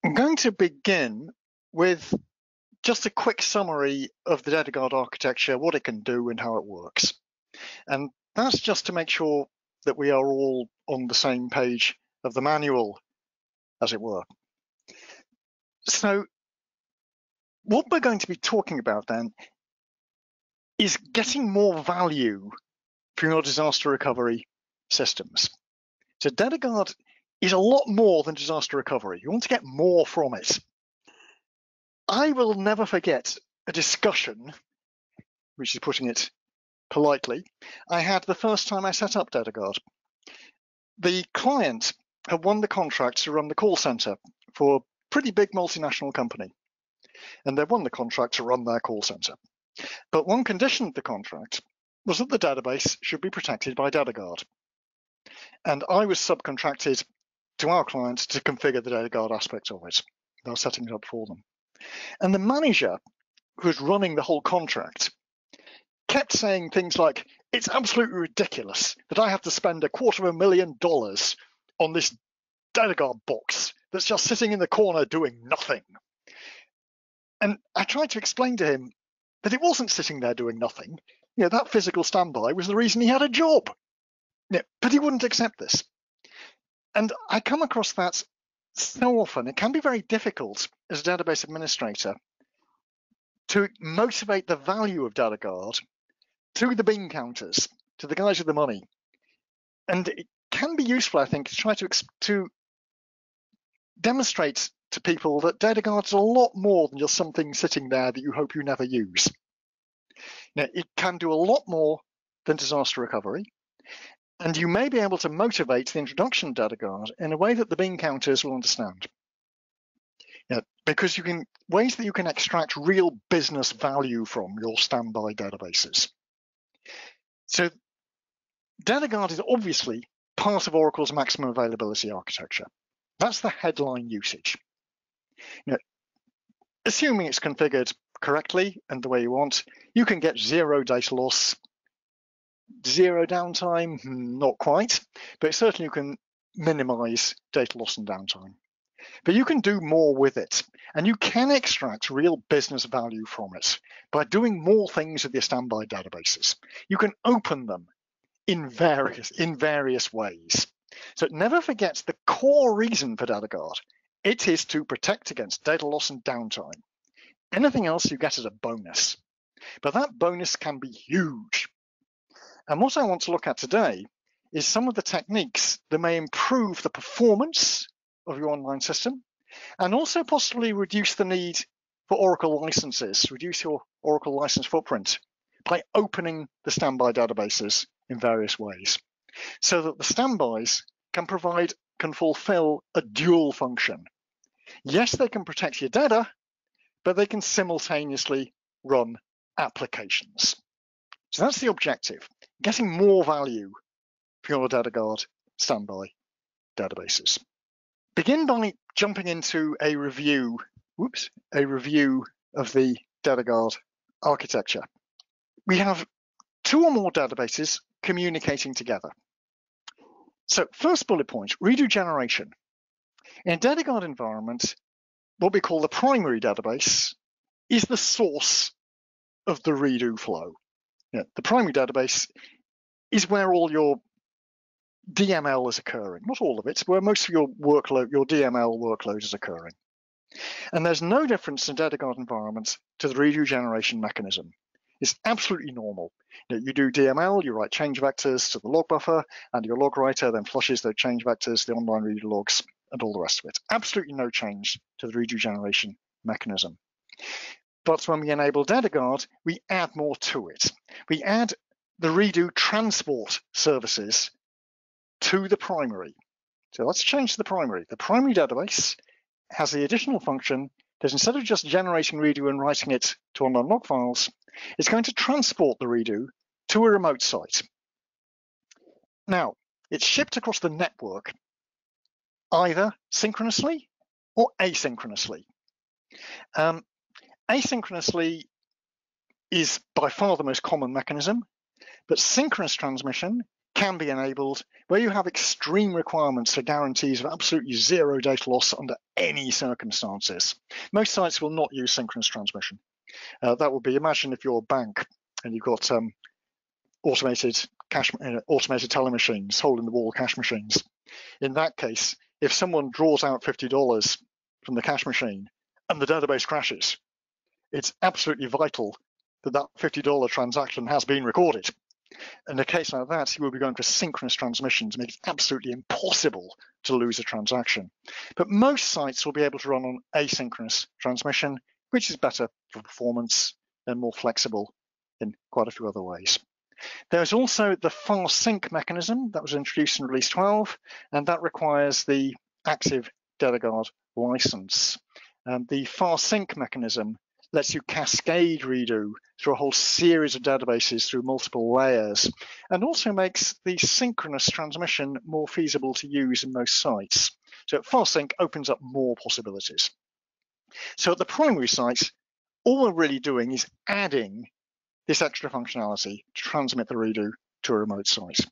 I'm going to begin with just a quick summary of the DataGuard architecture, what it can do and how it works. And that's just to make sure that we are all on the same page of the manual, as it were. So what we're going to be talking about then is getting more value from your disaster recovery systems. So DataGuard is a lot more than disaster recovery. You want to get more from it. I will never forget a discussion, which is putting it politely, I had the first time I set up DataGuard. The client had won the contract to run the call center for a pretty big multinational company, and they won the contract to run their call center. But one condition of the contract was that the database should be protected by DataGuard. And I was subcontracted to our client to configure the DataGuard aspect of it. I was setting it up for them. And the manager who was running the whole contract kept saying things like, it's absolutely ridiculous that I have to spend $250,000 on this DataGuard box that's just sitting in the corner doing nothing. And I tried to explain to him that it wasn't sitting there doing nothing. You know, that physical standby was the reason he had a job. Yeah, but he wouldn't accept this. And I come across that so often. It can be very difficult as a database administrator to motivate the value of DataGuard to the bean counters, to the guys with the money. And it can be useful, I think, to try to demonstrate to people that DataGuard is a lot more than just something sitting there that you hope you never use. Now, it can do a lot more than disaster recovery, and you may be able to motivate the introduction of DataGuard in a way that the bean counters will understand. Because ways that you can extract real business value from your standby databases. So DataGuard is obviously part of Oracle's maximum availability architecture. That's the headline usage. Assuming it's configured correctly and the way you want, you can get zero data loss, zero downtime, not quite, but certainly you can minimize data loss and downtime. But you can do more with it, and you can extract real business value from it by doing more things with your standby databases. You can open them in various ways. So never forget the core reason for DataGuard. It is to protect against data loss and downtime. Anything else you get as a bonus. But that bonus can be huge. And what I want to look at today is some of the techniques that may improve the performance of your online system and also possibly reduce the need for Oracle licenses, reduce your Oracle license footprint by opening the standby databases in various ways so that the standbys can fulfill a dual function. Yes, they can protect your data, but they can simultaneously run applications. So that's the objective, getting more value from your DataGuard standby databases. Begin by jumping into a review of the DataGuard architecture. We have two or more databases communicating together. So first bullet point, redo generation. In a DataGuard environment, what we call the primary database is the source of the redo flow. The primary database is where all your DML is occurring, not all of it, where most of your workload, your DML workload is occurring. And there's no difference in DataGuard environments to the redo generation mechanism. It's absolutely normal. You do DML, you write change vectors to the log buffer, and your log writer then flushes those change vectors, the online redo logs, and all the rest of it. Absolutely no change to the redo generation mechanism. But when we enable DataGuard, we add more to it. We add the redo transport services to the primary. So let's change to the primary. The primary database has the additional function that instead of just generating redo and writing it to online log files, it's going to transport the redo to a remote site. Now, it's shipped across the network, either synchronously or asynchronously. Asynchronously is by far the most common mechanism, but synchronous transmission can be enabled where you have extreme requirements for guarantees of absolutely zero data loss under any circumstances. Most sites will not use synchronous transmission. That would be, imagine if you're a bank and you've got automated teller machines, hole-in-the-wall cash machines. In that case, if someone draws out $50 from the cash machine and the database crashes, it's absolutely vital that that $50 transaction has been recorded. In a case like that, you will be going for synchronous transmission to make it absolutely impossible to lose a transaction. But most sites will be able to run on asynchronous transmission, which is better for performance and more flexible in quite a few other ways. There's also the fast sync mechanism that was introduced in release 12, and that requires the active DataGuard license. The fast sync mechanism lets you cascade redo through a whole series of databases through multiple layers, and also makes the synchronous transmission more feasible to use in most sites. So fast sync opens up more possibilities. So at the primary site, all we're really doing is adding this extra functionality to transmit the redo to a remote site.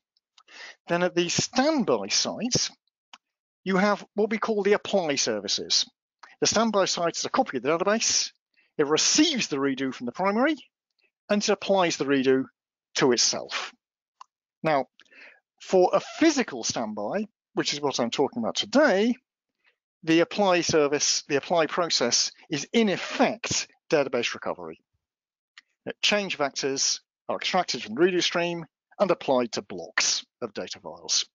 Then at the standby sites, you have what we call the apply services. The standby site is a copy of the database. It receives the redo from the primary, and it applies the redo to itself. Now, for a physical standby, which is what I'm talking about today, the apply service, the apply process is in effect database recovery. Change vectors are extracted from the redo stream and applied to blocks of data files.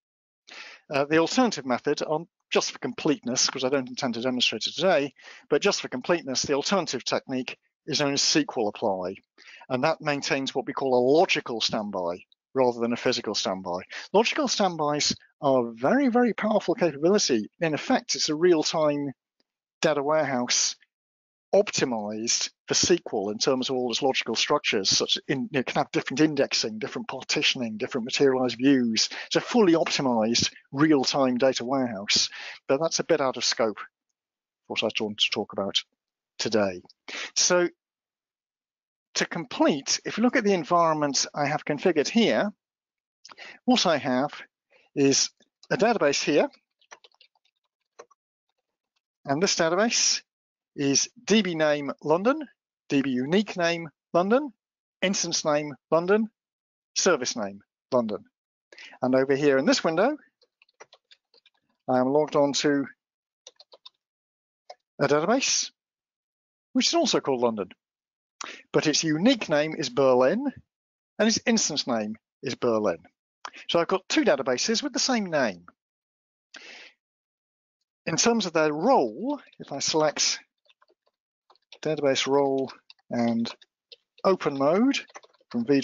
The alternative method, just for completeness, because I don't intend to demonstrate it today, but just for completeness, the alternative technique is known as SQL apply, and that maintains what we call a logical standby rather than a physical standby. Logical standbys are a very, very powerful capability. In effect, it's a real-time data warehouse optimized for SQL in terms of all its logical structures, such it can have different indexing, different partitioning, different materialized views. It's a fully optimized real-time data warehouse, but that's a bit out of scope for what I want to talk about today. So to complete, if you look at the environment I have configured here, what I have is a database here, and this database is DB name London, DB unique name London, instance name London, service name London. And over here in this window, I am logged on to a database, which is also called London, but its unique name is Berlin, and its instance name is Berlin. So I've got two databases with the same name. In terms of their role, if I select database role and open mode from $v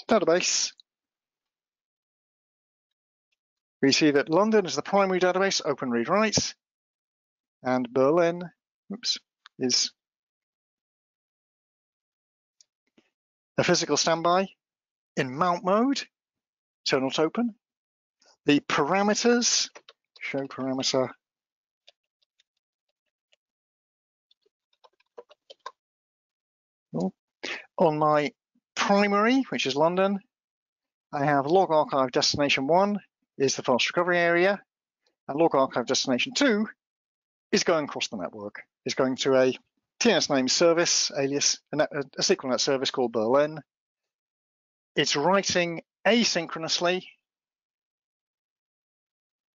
database, we see that London is the primary database, open read write, and Berlin is a physical standby in mount mode, so not open. The parameters, show parameter, on my primary, which is London, I have log archive destination 1 is the fast recovery area, and log archive destination 2 is going across the network. It's going to a TNS name service, alias, a SQLnet service called Berlin. It's writing asynchronously,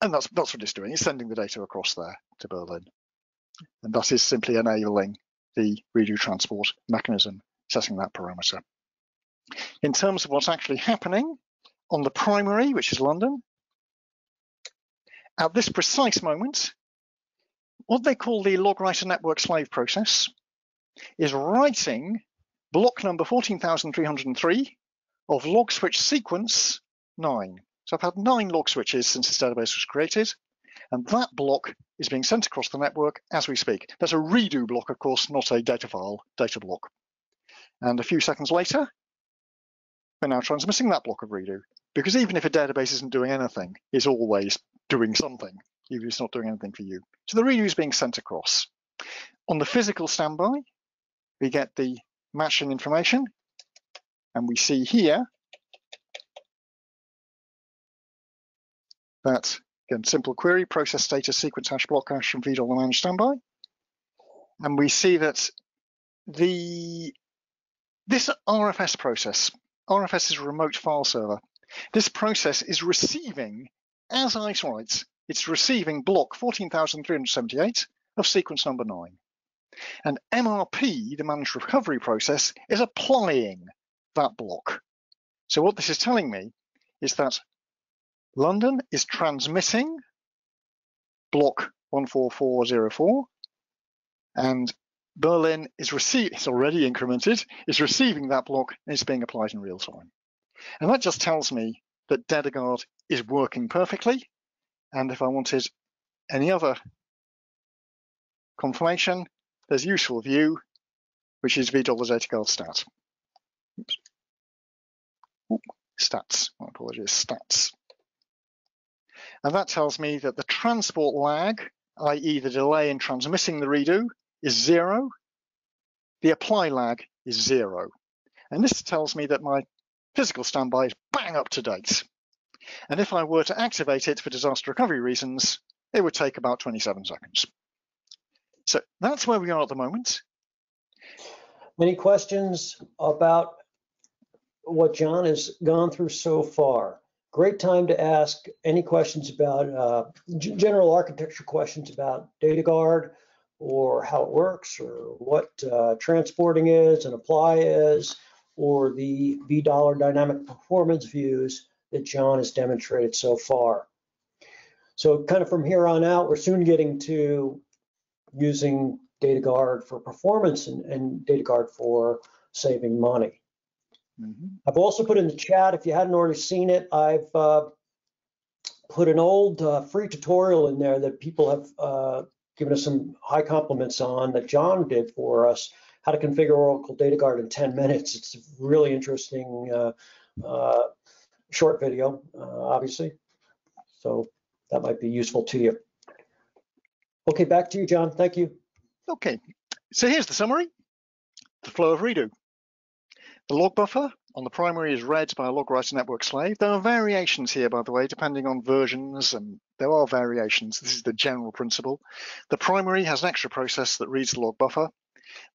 and that's what it's doing. It's sending the data across there to Berlin. And that is simply enabling the redo transport mechanism, setting that parameter. In terms of what's actually happening on the primary, which is London, at this precise moment, what they call the log writer network slave process is writing block number 14,303 of log switch sequence 9. So I've had 9 log switches since this database was created, and that block is being sent across the network as we speak. That's a redo block, of course, not a data file data block. And a few seconds later, we're now transmitting that block of redo, because even if a database isn't doing anything, it's always doing something, even if it's not doing anything for you. So the redo is being sent across. On the physical standby, we get the matching information, and we see here that, again, simple query, process status, sequence hash, block hash, and feed all the managed standby. And we see that this RFS process, RFS is a remote file server. This process is receiving, as ICE writes, it's receiving block 14,378 of sequence number 9. And MRP, the managed recovery process, is applying that block. So what this is telling me is that London is transmitting block 14404, and Berlin is it's already incremented, is receiving that block, and it's being applied in real time. And that just tells me that DataGuard is working perfectly. And if I wanted any other confirmation, there's useful view, which is $DataGuard stat. Oops. Ooh, stats, my apologies, stats. And that tells me that the transport lag, i.e. the delay in transmitting the redo, is 0. The apply lag is 0. And this tells me that my physical standby is bang up to date. And if I were to activate it for disaster recovery reasons, it would take about 27 seconds. So that's where we are at the moment. Any questions about what John has gone through so far? Great time to ask any questions about general architecture questions about DataGuard, or how it works, or what transporting is and apply is, or the $$ dynamic performance views that John has demonstrated so far. So kind of from here on out, we're soon getting to using DataGuard for performance and DataGuard for saving money. Mm-hmm. I've also put in the chat, if you hadn't already seen it, I've put an old free tutorial in there that people have given us some high compliments on, that John did for us, how to configure Oracle DataGuard in 10 minutes. It's a really interesting short video, obviously. So that might be useful to you. Okay, back to you, John. Thank you. Okay, so here's the summary, the flow of redo. The log buffer on the primary is read by a log writer network slave. There are variations here, by the way, depending on versions, and there are variations. This is the general principle. The primary has an extra process that reads the log buffer,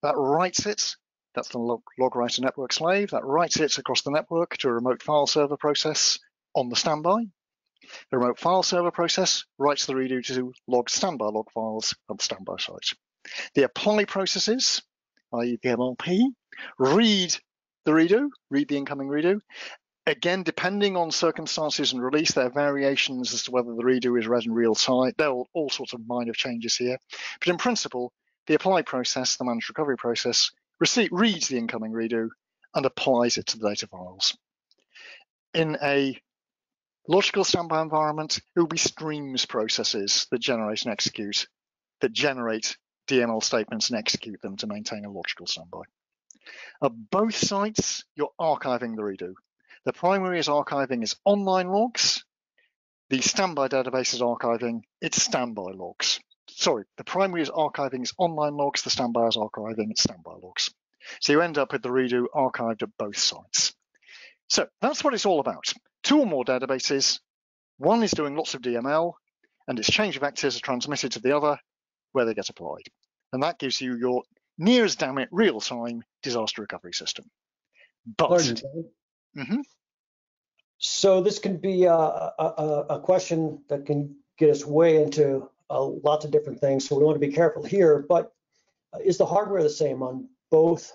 that writes it, that's the log writer network slave, that writes it across the network to a remote file server process on the standby. The remote file server process writes the redo to log standby log files on the standby site. The apply processes, i.e. the MRP, read the redo, read the incoming redo. Again, depending on circumstances and release, there are variations as to whether the redo is read in real time. There are all sorts of minor changes here. But in principle, the apply process, the managed recovery process, reads the incoming redo and applies it to the data files. In a logical standby environment, it will be streams processes that generate and execute, that generate DML statements and execute them to maintain a logical standby. At both sites, you're archiving the redo. The primary is archiving its online logs. The standby database is archiving its standby logs. Sorry, the primary is archiving its online logs. The standby is archiving its standby logs. So you end up with the redo archived at both sites. So that's what it's all about. 2 or more databases. One is doing lots of DML, and its change vectors are transmitted to the other, where they get applied. And that gives you your near as damn it real-time disaster recovery system. But so this can be a question that can get us way into lots of different things, so we want to be careful here. But is the hardware the same on both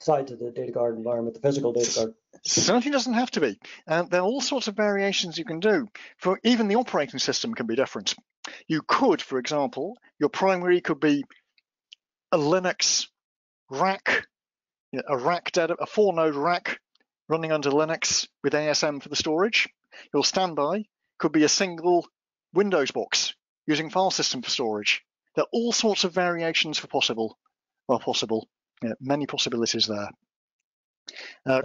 sides of the DataGuard environment, the physical DataGuard? Certainly doesn't have to be. There are all sorts of variations you can do. For even the operating system can be different. You could, for example, your primary could be a Linux rack, a 4-node rack running under Linux with ASM for the storage. Your standby could be a single Windows box using file system for storage. There are all sorts of variations many possibilities there.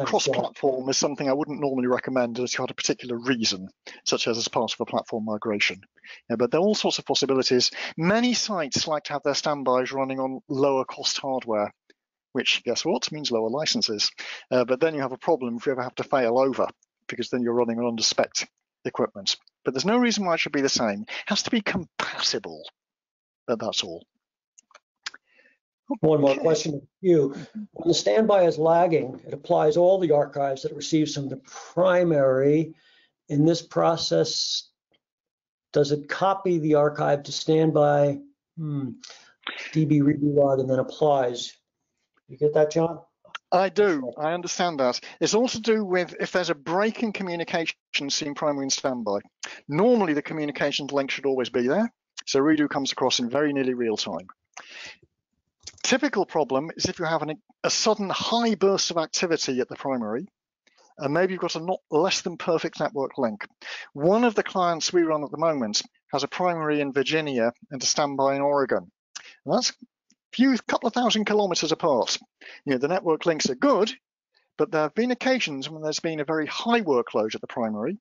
Cross-platform is something I wouldn't normally recommend unless you had a particular reason, such as part of a platform migration. But there are all sorts of possibilities. Many sites like to have their standbys running on lower cost hardware, which, guess what, means lower licenses. But then you have a problem if you ever have to fail over, because then you're running on under-spec equipment. But there's no reason why it should be the same. It has to be compatible, but that's all. One more question for you. When the standby is lagging, it applies all the archives that it receives from the primary. In this process, does it copy the archive to standby, DB redo log, and then applies? You get that, John? I do. I understand that. It's also to do with if there's a break in communication between primary and standby. Normally, the communications link should always be there, so redo comes across in very nearly real time. Typical problem is if you have a sudden high burst of activity at the primary, and maybe you've got a not less than perfect network link. One of the clients we run at the moment has a primary in Virginia and a standby in Oregon. And that's a couple of thousand kilometers apart. The network links are good, but there have been occasions when there's been a very high workload at the primary,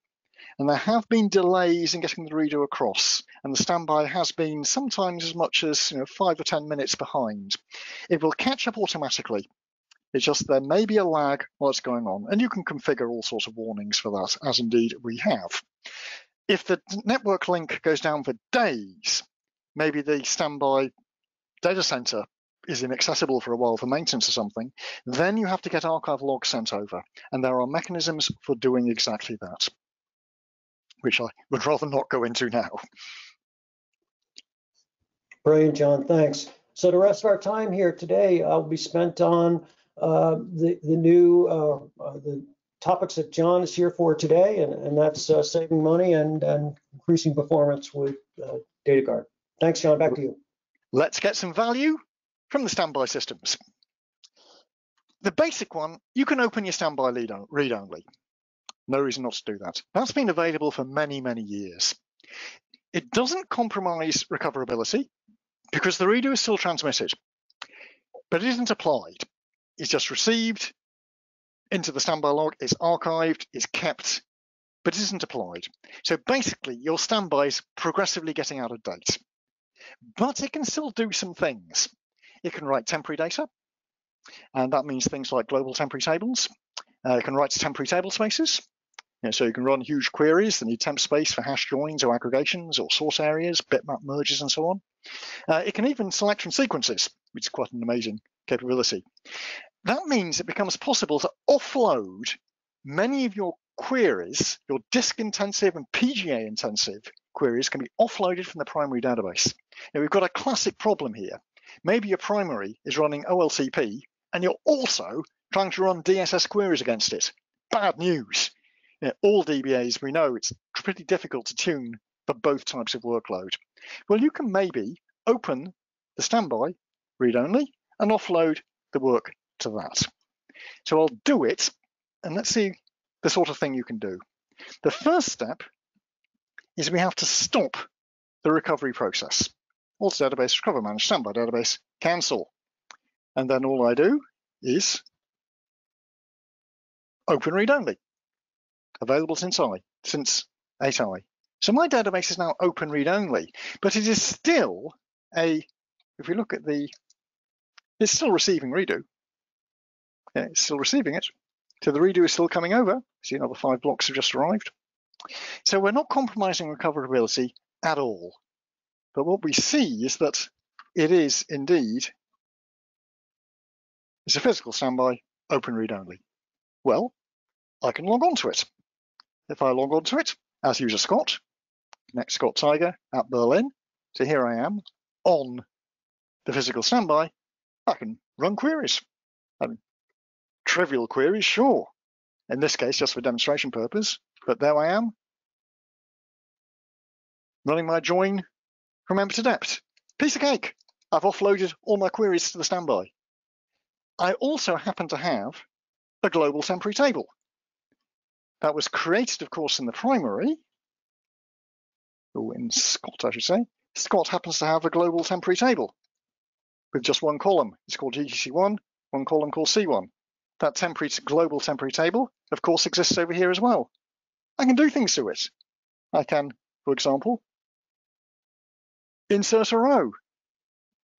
and there have been delays in getting the redo across, and the standby has been sometimes as much as 5 or 10 minutes behind. It will catch up automatically. It's just there may be a lag while it's going on, and you can configure all sorts of warnings for that, as indeed we have. If the network link goes down for days, maybe the standby data center is inaccessible for a while for maintenance or something, then you have to get archive logs sent over, and there are mechanisms for doing exactly that, which I would rather not go into now. Brilliant, John, thanks. So the rest of our time here today will be spent on the topics that John is here for today, and that's saving money and increasing performance with DataGuard. Thanks, John, back to you. Let's get some value from the standby systems. The basic one, you can open your standby read-only. No reason not to do that. That's been available for many, many years. It doesn't compromise recoverability because the redo is still transmitted, but it isn't applied. It's just received into the standby log, it's archived, it's kept, but it isn't applied. So basically, your standby is progressively getting out of date, but it can still do some things. It can write temporary data, and that means things like global temporary tables. It can write to temporary table spaces. So you can run huge queries that need temp space for hash joins or aggregations or source areas, bitmap merges, and so on. It can even select from sequences, which is quite an amazing capability. That means it becomes possible to offload many of your queries, your disk-intensive and PGA-intensive queries can be offloaded from the primary database. Now, we've got a classic problem here. Maybe your primary is running OLTP, and you're also trying to run DSS queries against it. Bad news. All DBAs, we know it's pretty difficult to tune for both types of workload. Well, you can maybe open the standby read-only and offload the work to that. So I'll do it, and let's see the sort of thing you can do. The first step is we have to stop the recovery process. Alter database, recover manage, standby database, cancel. And then all I do is open read-only. Available since 8i. So my database is now open read-only, but it is still if we look at it's still receiving redo. Yeah, it's still receiving it. So the redo is still coming over. See, another 5 blocks have just arrived. So we're not compromising recoverability at all. But what we see is that it is indeed, it's a physical standby, open read-only. Well, I can log on to it. If I log on to it as user Scott, next Scott Tiger at Berlin, so here I am on the physical standby, I can run queries. Trivial queries, sure. In this case, just for demonstration purpose, but there I am, running my join from member to dept. Piece of cake. I've offloaded all my queries to the standby. I also happen to have a global temporary table. That was created, of course, in the primary, or in Scott, I should say. Scott happens to have a global temporary table with just one column. It's called GTC1, one column called C1. That global temporary table, of course, exists over here as well. I can do things to it. I can, for example, insert a row.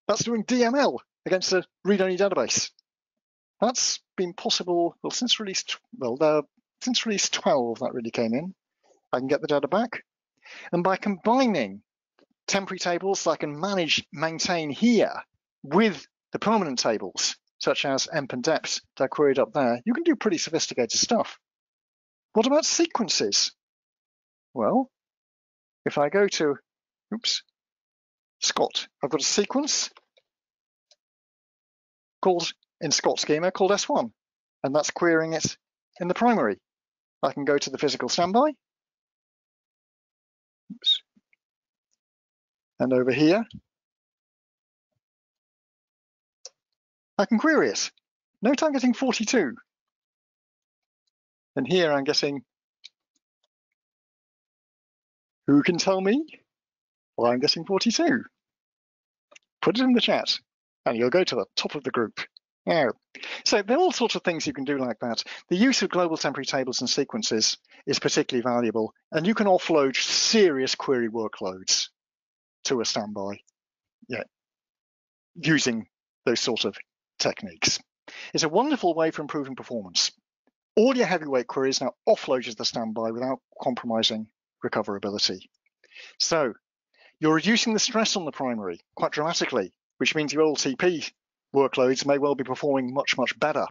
That's doing DML against the read-only database. That's been possible, since release 12 that really came in. I can get the data back. And by combining temporary tables that I can maintain here with the permanent tables, such as emp and deps that I queried up there, you can do pretty sophisticated stuff. What about sequences? Well, if I go to, Scott, I've got a sequence called, in Scott schema, called S1, and that's querying it in the primary. I can go to the physical standby. And over here, I can query it. Note I'm getting 42. And here I'm getting, who can tell me why I'm getting 42? Put it in the chat, and you'll go to the top of the group. Now, so there are all sorts of things you can do like that. The use of global temporary tables and sequences is particularly valuable, and you can offload serious query workloads to a standby, using those sort of techniques. It's a wonderful way for improving performance. All your heavyweight queries now offload to the standby without compromising recoverability. So you're reducing the stress on the primary quite dramatically, which means your OLTP workloads may well be performing much, much better.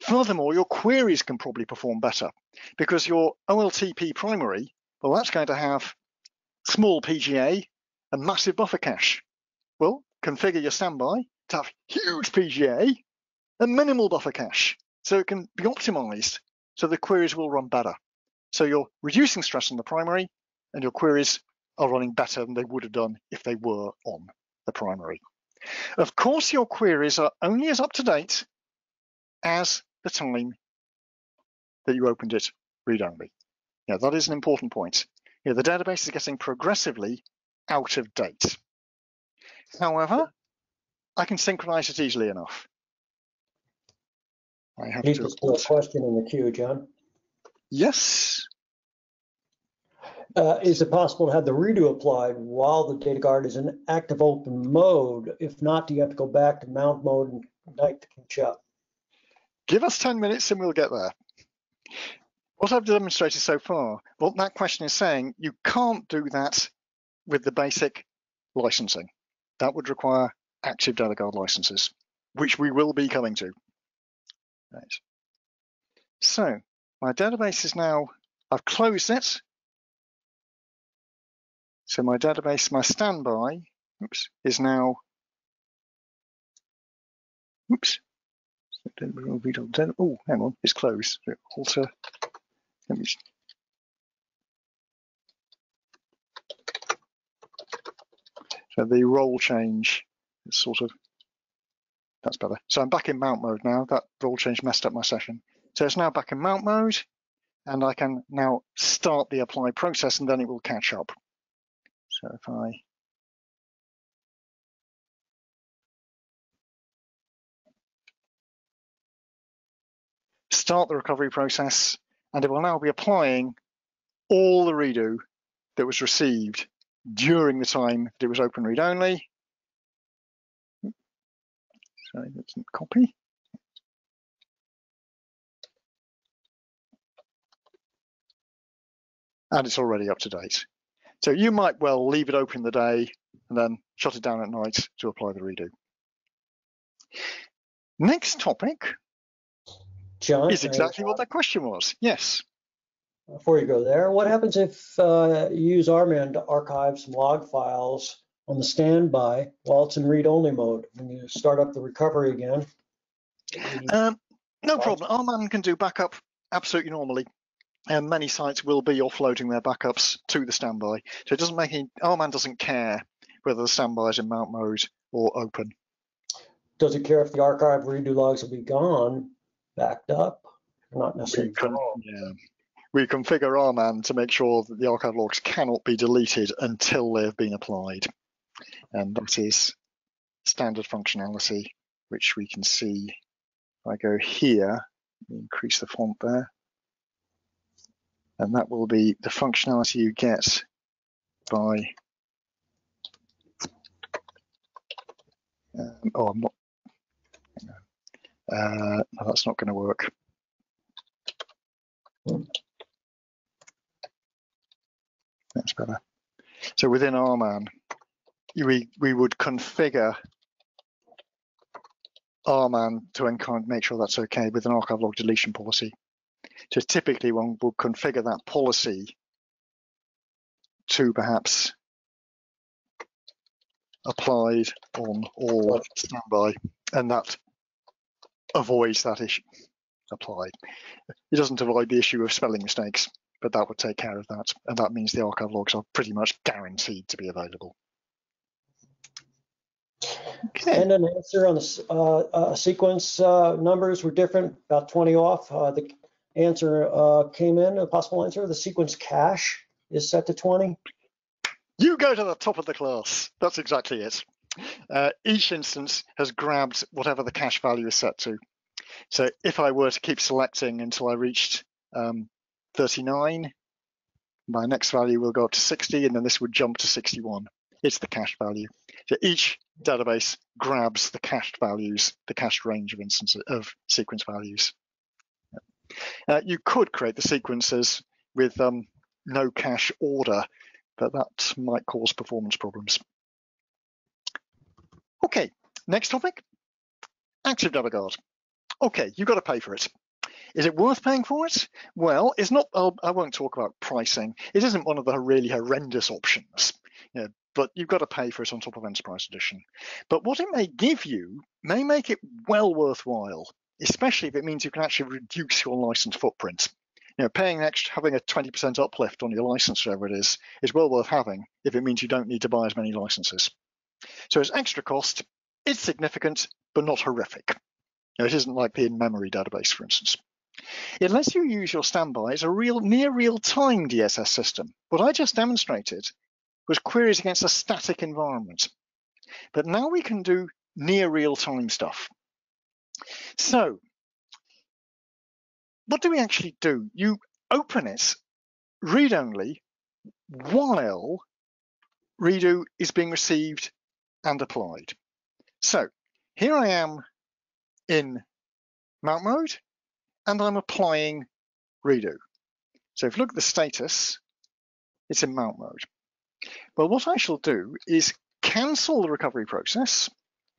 Furthermore, your queries can probably perform better because your OLTP primary, well, that's going to have small PGA and massive buffer cache. Well, configure your standby to have huge PGA and minimal buffer cache, so it can be optimized so the queries will run better. So you're reducing stress on the primary, and your queries are running better than they would have done if they were on the primary. Of course, your queries are only as up to date as the time that you opened it read-only. Yeah, that is an important point. Yeah, the database is getting progressively out of date. However, I can synchronize it easily enough. I have There's still a question in the queue, John. Yes. Is it possible to have the redo applied while the data guard is in active open mode? If not, do you have to go back to mount mode and ignite to catch up? Give us 10 minutes and we'll get there. What I've demonstrated so far, what that question is saying, you can't do that with the basic licensing. That would require active data guard licenses, which we will be coming to. Right. So my database is now, I've closed it. So my database, my standby, is now, oh, hang on, it's closed. Alter, let me, so the role change is sort of, that's better. So I'm back in mount mode now. That role change messed up my session. So it's now back in mount mode, and I can now start the apply process, and then it will catch up. So if I start the recovery process, and it will now be applying all the redo that was received during the time that it was open read only. Sorry, that's a copy. And it's already up to date. So you might well leave it open the day and then shut it down at night to apply the redo. Next topic, John, is exactly what that question was. Yes. Before you go there, what happens if you use RMAN to archive some log files on the standby while it's in read-only mode? When you start up the recovery again? No problem. RMAN can do backup absolutely normally. And many sites will be offloading their backups to the standby. So it doesn't make any, RMAN doesn't care whether the standby is in mount mode or open. Does it care if the archive redo logs will be gone, backed up? Not necessarily. We configure RMAN to make sure that the archive logs cannot be deleted until they have been applied. And that is standard functionality, which we can see. If I go here, increase the font there. And that will be the functionality you get by, oh, I'm not, no, that's not going to work. That's better. So within RMAN, we would configure RMAN to make sure that's okay with an archive log deletion policy. So typically one will configure that policy to perhaps applied on all standby, and that avoids that issue. Applied. It doesn't avoid the issue of spelling mistakes, but that would take care of that, and that means the archive logs are pretty much guaranteed to be available. Okay. And an answer on the sequence numbers were different, about 20 off. The answer came in, a possible answer, the sequence cache is set to 20. You go to the top of the class. That's exactly it. Each instance has grabbed whatever the cache value is set to. So if I were to keep selecting until I reached 39, my next value will go up to 60, and then this would jump to 61. It's the cache value. So each database grabs the cached values, the cached range of instances of sequence values. You could create the sequences with no cache order, but that might cause performance problems. Okay, next topic, Active Debug Guard. Okay, you've got to pay for it. Is it worth paying for it? Well, it's not. I won't talk about pricing. It isn't one of the really horrendous options, but you've got to pay for it on top of Enterprise Edition. But what it may give you may make it well worthwhile, especially if it means you can actually reduce your license footprint. Paying extra, having a 20% uplift on your license, whatever it is well worth having if it means you don't need to buy as many licenses. So it's extra cost, it's significant, but not horrific. It isn't like the in-memory database, for instance. It lets you use your standby as a near real-time DSS system. What I just demonstrated was queries against a static environment. But now we can do near real-time stuff. So what do we actually do? You open it read-only while redo is being received and applied. So here I am in mount mode, and I'm applying redo. So if you look at the status, it's in mount mode. Well, what I shall do is cancel the recovery process.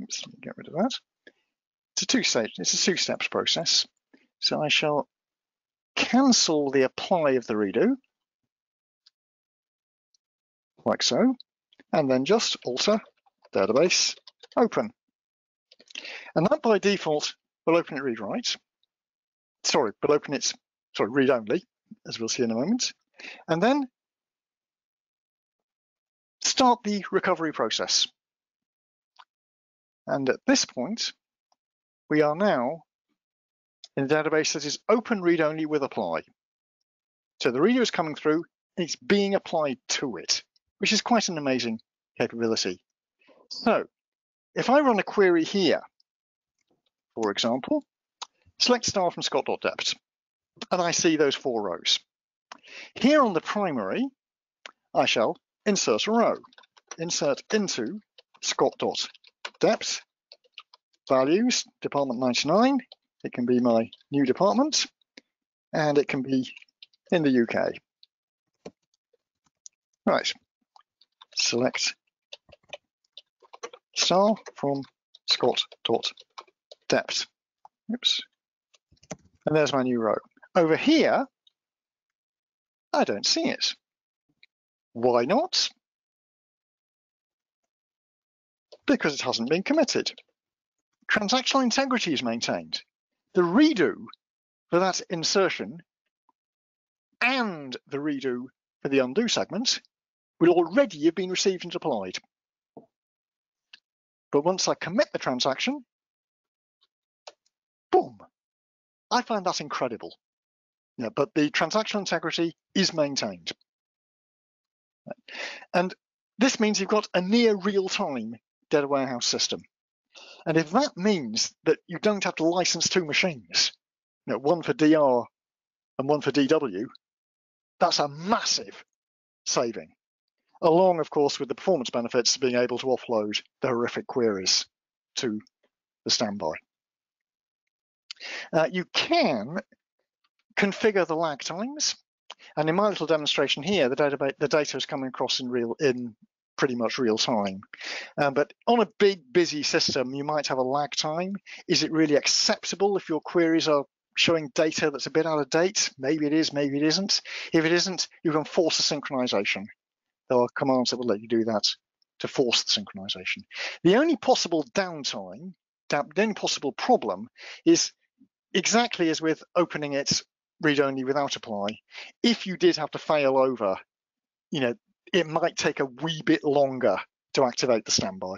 Oops, let me get rid of that. It's a two-steps process. So I shall cancel the apply of the redo, like so, and then just alter database open. And that by default will open it read-write. Sorry, will open it, read-only, as we'll see in a moment. And then start the recovery process. And at this point, we are now in a database that is open read-only with apply. So the reader is coming through, and it's being applied to it, which is quite an amazing capability. So if I run a query here, for example, select star from scott.dept, and I see those 4 rows. Here on the primary, I shall insert a row. Insert into scott.dept, values, department 99. It can be my new department, and it can be in the UK. Right, select star from scott.dept. Oops. And there's my new row. Over here, I don't see it. Why not? Because it hasn't been committed. Transactional integrity is maintained. The redo for that insertion and the redo for the undo segment will already have been received and applied. But once I commit the transaction, boom, I find that incredible. Yeah, but the transactional integrity is maintained. And this means you've got a near real-time data warehouse system. And if that means that you don't have to license 2 machines, one for DR and one for DW, that's a massive saving, along, of course, with the performance benefits of being able to offload the horrific queries to the standby. You can configure the lag times. And in my little demonstration here, the data is coming across in pretty much real time. But on a big, busy system, you might have a lag time. Is it really acceptable if your queries are showing data that's a bit out of date? Maybe it is, maybe it isn't. If it isn't, you can force a synchronization. There are commands that will let you do that to force the synchronization. The only possible downtime, the only possible problem is exactly as with opening it read-only without apply. If you did have to fail over, it might take a wee bit longer to activate the standby.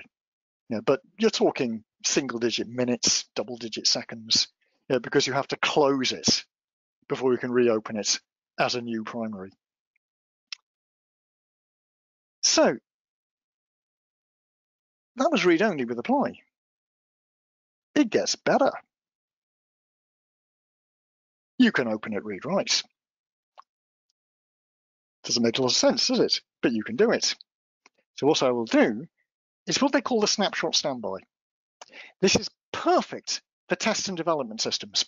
But you're talking single-digit minutes, double-digit seconds, because you have to close it before you can reopen it as a new primary. So that was read-only with apply. It gets better. You can open it read-write. Doesn't make a lot of sense, does it? But you can do it. So what I will do is what they call the snapshot standby. This is perfect for test and development systems.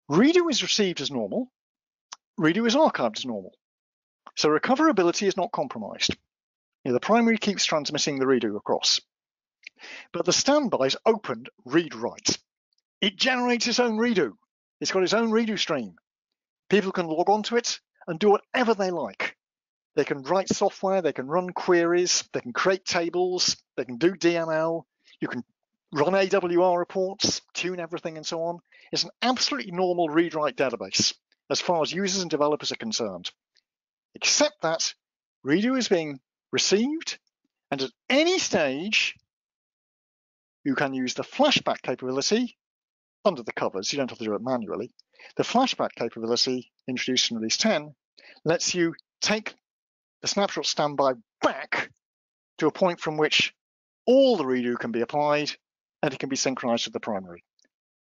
Redo is received as normal. Redo is archived as normal. So recoverability is not compromised. The primary keeps transmitting the redo across. But the standby is opened read-write. It generates its own redo. It's got its own redo stream. People can log onto it and do whatever they like. They can write software, they can run queries, they can create tables, they can do DML, you can run AWR reports, tune everything and so on. It's an absolutely normal read-write database as far as users and developers are concerned. Except that redo is being received, and at any stage, you can use the flashback capability under the covers. You don't have to do it manually. The flashback capability introduced in release 10 lets you take the snapshot standby back to a point from which all the redo can be applied and it can be synchronized with the primary.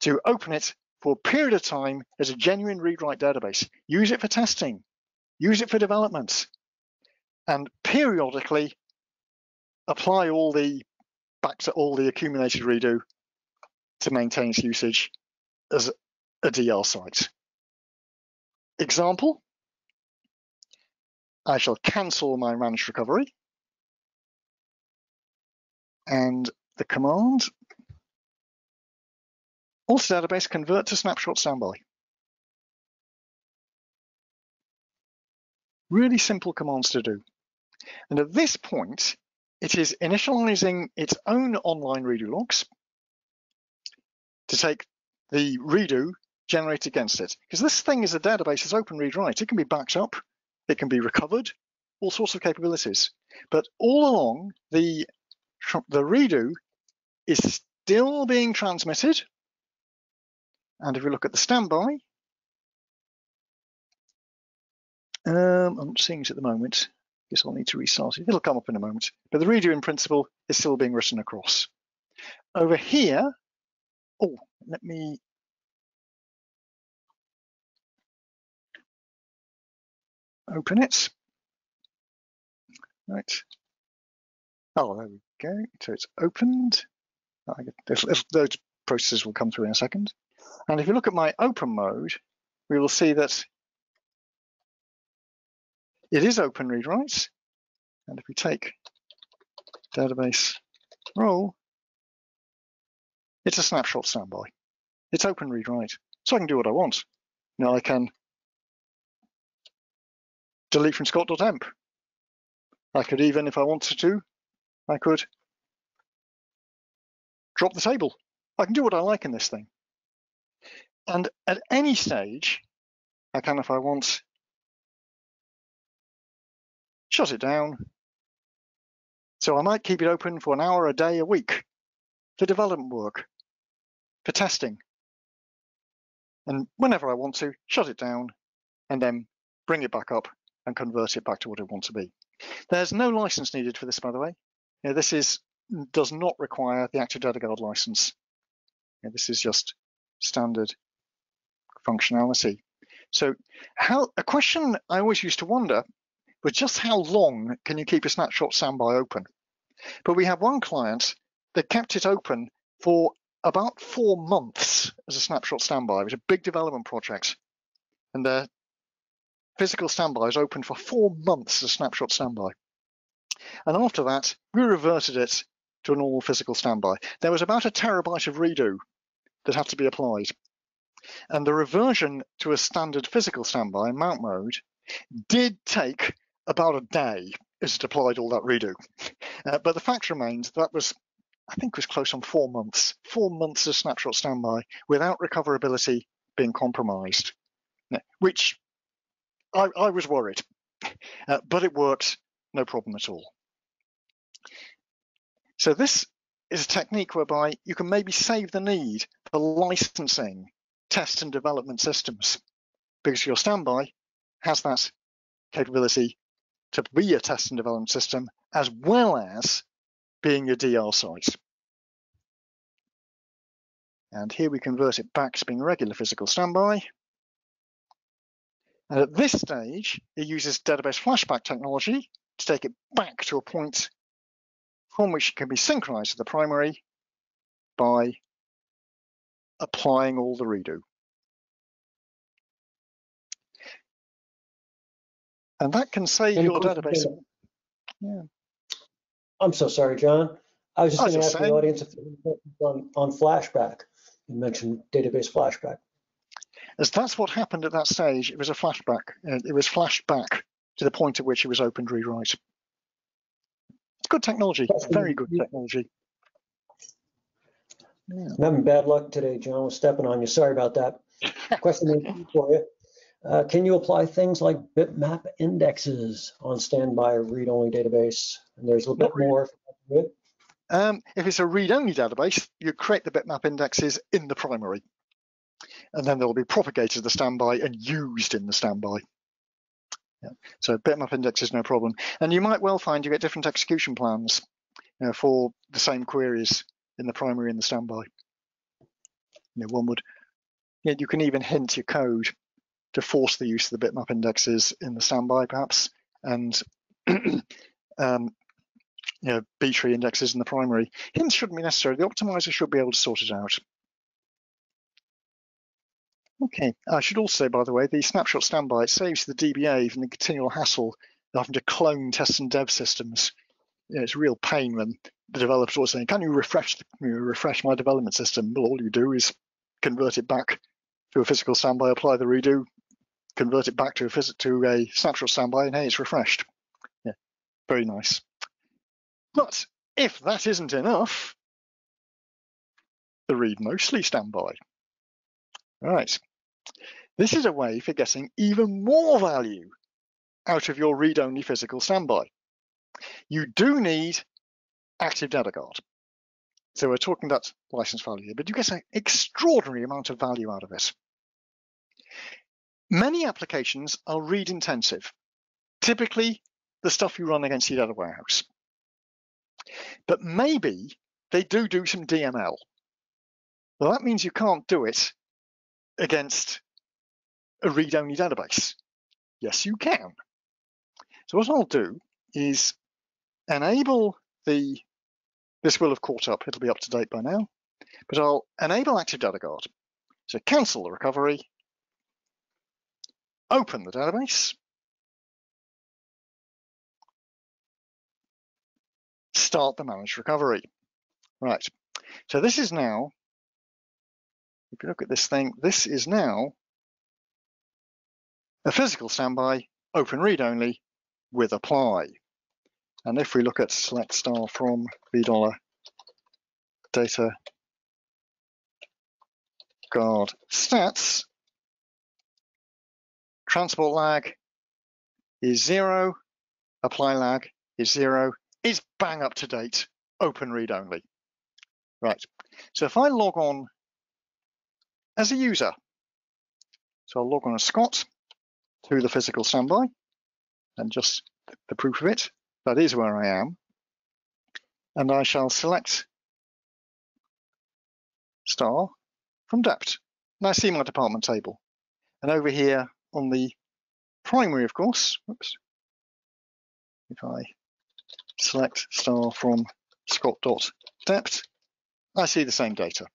To open it for a period of time as a genuine read-write database. Use it for testing. Use it for development. And periodically apply back to all the accumulated redo to maintain its usage as a DR site. Example, I shall cancel my managed recovery, and the command alter database convert to snapshot standby. Really simple commands to do. And at this point, it is initializing its own online redo logs to take the redo generated against it. Because this thing is a database, it's open read-write. It can be backed up, it can be recovered, all sorts of capabilities. But all along, the redo is still being transmitted. And if we look at the standby, I'm not seeing it at the moment. Guess I'll need to restart it. It'll come up in a moment. But the redo in principle is still being written across. Over here, let me open it. Right. Oh, there we go. So it's opened. Those processes will come through in a second. And if you look at my open mode, we will see that it is open read-write. And if we take database role, it's a snapshot standby. It's open read-write. So I can do what I want. Now I can delete from scott.emp. I could even, if I wanted to, I could drop the table. I can do what I like in this thing. And at any stage, I can, if I want, shut it down. So I might keep it open for an hour a day a week for development work, for testing. And whenever I want to, shut it down and then bring it back up and convert it back to what it wants to be. There's no license needed for this, by the way. This does not require the Active Data Guard license. This is just standard functionality. So a question I always used to wonder was just how long can you keep a snapshot standby open? But we have one client that kept it open for about 4 months as a snapshot standby. It was a big development project. And physical standby was open for 4 months as snapshot standby. And after that, we reverted it to a normal physical standby. There was about a terabyte of redo that had to be applied. And the reversion to a standard physical standby in mount mode did take about a day as it applied all that redo. But the fact remains that was, I think, was close on 4 months. 4 months of snapshot standby without recoverability being compromised, which I was worried, but it worked, no problem at all. So this is a technique whereby you can maybe save the need for licensing test and development systems, because your standby has that capability to be a test and development system as well as being your DR site. And here we convert it back to being regular physical standby. And at this stage, it uses database flashback technology to take it back to a point from which it can be synchronized to the primary by applying all the redo. And that can save your database. Yeah. I'm so sorry, John. I was just going to ask the audience if on flashback. You mentioned database flashback. As that's what happened at that stage. It was a flashback. It was flashed back to the point at which it was opened rewrite. It's good technology, very good technology. Yeah. I'm having bad luck today, John. I was stepping on you. Sorry about that. Question for you. Can you apply things like bitmap indexes on standby or read-only database? And there's a little bit more. If it's a read-only database, you create the bitmap indexes in the primary, and then they'll be propagated to the standby and used in the standby. Yeah. So bitmap index is no problem. And you might well find you get different execution plans for the same queries in the primary and the standby. One would, you can even hint your code to force the use of the bitmap indexes in the standby, perhaps, and B-tree indexes in the primary. Hints shouldn't be necessary. The optimizer should be able to sort it out. Okay, I should also say, by the way, the snapshot standby, it saves the DBA from the continual hassle of having to clone test and dev systems. It's a real pain when the developers are saying, can you refresh my development system? Well, all you do is convert it back to a physical standby, apply the redo, convert it back to a snapshot standby, and hey, it's refreshed. Yeah, very nice. But if that isn't enough, the read mostly standby. Right. This is a way for getting even more value out of your read-only physical standby. You do need active data guard. So we're talking about license value here, but you get an extraordinary amount of value out of it. Many applications are read intensive, typically the stuff you run against your data warehouse. But maybe they do some DML. Well, that means you can't do it against a read-only database. Yes, you can. So what I'll do is enable this will have caught up, it'll be up to date by now, but I'll enable active data guard. So cancel the recovery, open the database, start the managed recovery. Right, so this is now, if you look at this thing, this is now a physical standby, open read only with apply. And if we look at select star from $, data guard stats, transport lag is 0, apply lag is 0, it's bang up to date, open read only. Right, so if I log on as a user, so I'll log on as Scott to the physical standby, and just the proof of it, that is where I am, and I shall select star from dept. And I see my department table. And over here on the primary, of course, oops, if I select star from scott.dept, I see the same data.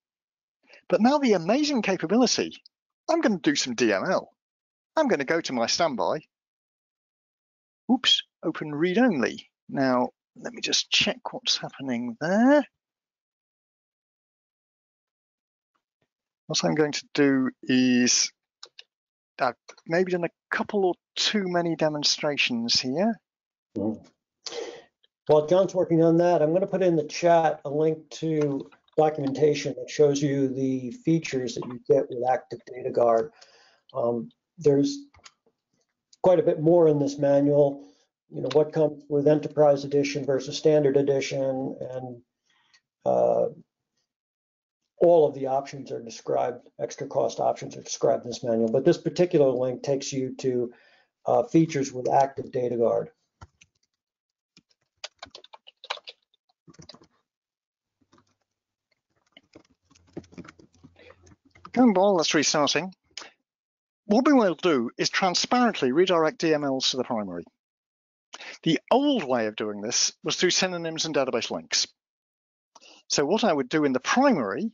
But now the amazing capability, I'm going to do some DML. I'm going to go to my standby oops, open read only. Now, let me just check what's happening there. What I'm going to do is, I've maybe done a couple or too many demonstrations here. While John's working on that, I'm going to put in the chat a link to documentation that shows you the features that you get with Active Data Guard. There's quite a bit more in this manual, what comes with Enterprise Edition versus Standard Edition, and all of the options are described, extra cost options are described in this manual, but this particular link takes you to features with Active Data Guard. While that's restarting, what we will do is transparently redirect DMLs to the primary. The old way of doing this was through synonyms and database links. So what I would do in the primary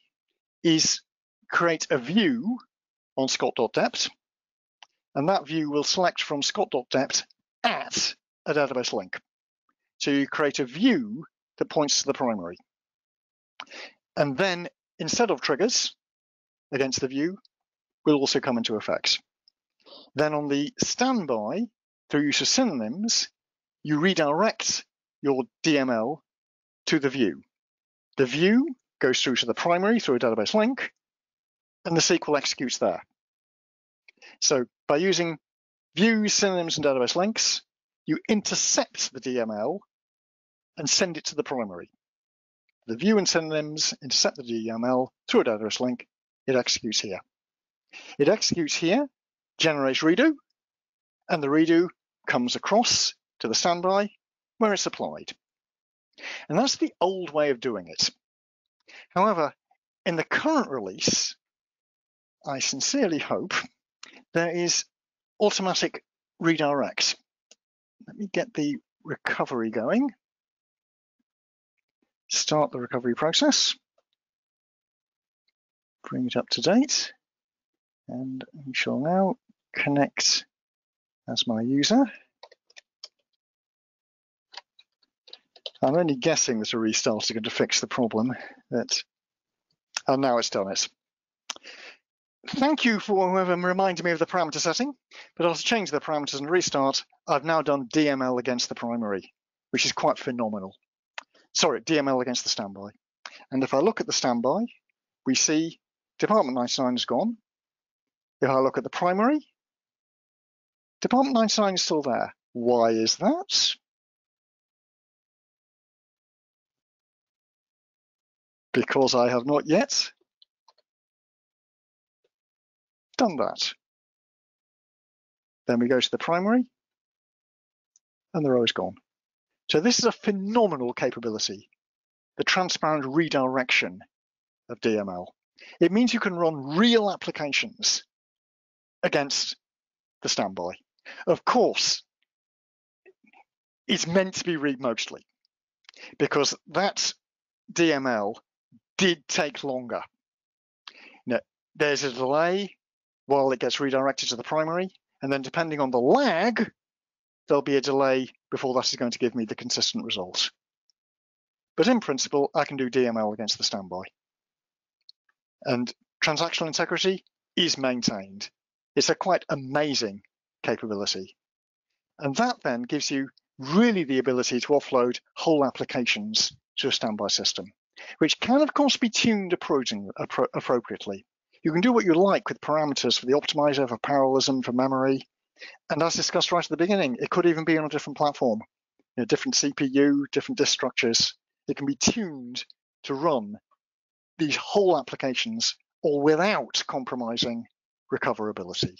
is create a view on scott.dept, and that view will select from scott.dept at a database link. So you create a view that points to the primary. And then instead of triggers against the view will also come into effect. Then on the standby, through use of synonyms, you redirect your DML to the view. The view goes through to the primary through a database link, and the SQL executes there. So by using views, synonyms, and database links, you intercept the DML and send it to the primary. The view and synonyms intercept the DML through a database link. It executes here. It executes here, generates redo, and the redo comes across to the standby where it's applied. And that's the old way of doing it. However, in the current release, I sincerely hope there is automatic redirect. Let me get the recovery going. Start the recovery process. Bring it up to date, and we shall now connect as my user. I'm only guessing that a restart is going to fix the problem, and now it's done it. Thank you for whoever reminded me of the parameter setting, but I'll change the parameters and restart. I've now done DML against the primary, which is quite phenomenal. Sorry, DML against the standby. And if I look at the standby, we see Department 99 is gone. If I look at the primary, Department 99 is still there. Why is that? Because I have not yet done that. Then we go to the primary, and the row is gone. So this is a phenomenal capability, the transparent redirection of DML. It means you can run real applications against the standby. Of course, it's meant to be read mostly, because that DML did take longer. Now, there's a delay while it gets redirected to the primary, and then depending on the lag, there'll be a delay before that is going to give me the consistent result. But in principle, I can do DML against the standby. And transactional integrity is maintained. It's a quite amazing capability. And that then gives you really the ability to offload whole applications to a standby system, which can, of course, be tuned appropriately. You can do what you like with parameters for the optimizer, for parallelism, for memory. And as discussed right at the beginning, it could even be on a different platform, different CPU, different disk structures. It can be tuned to run these whole applications all without compromising recoverability.